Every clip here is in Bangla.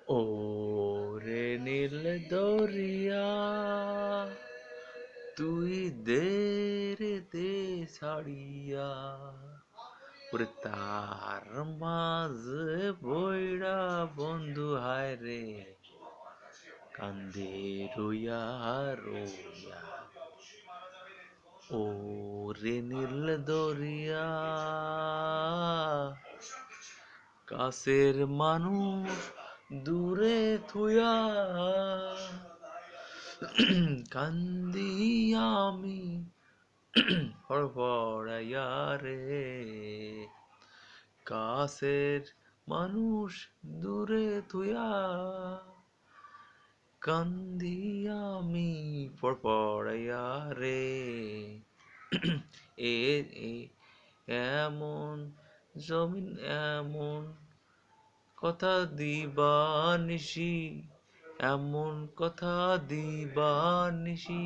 ওরে নীল দরিয়া তুই দে রে দে ছাড়িয়া ওরে তার মাঝে বইরা বন্ধু হায় রে কান্দে রইয়া রইয়া ওরে নীল দরিয়া কাছের মানুষ দূরে থুয়া কান্দি আমি ফড়ফড়াইয়া রে কাছের মানুষ দূরে থুয়া কান্দি আমি ফড়ফড়াইয়া রে এ এ এমন জমিন এমন কথা দিবা নিশি এমন কথা দিবা নিশি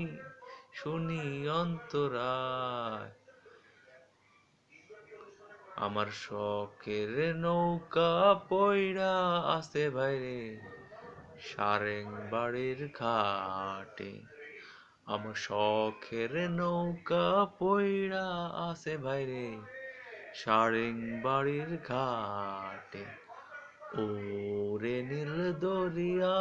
শুনি অন্তরায় আমার শখের নৌকা পইড়া আছে ভাইরে সারেং বাড়ির ঘাটে আমার শখের নৌকা পইড়া আছে ভাইরে সারেং বাড়ির ঘাটে ওরে নীল দরিয়া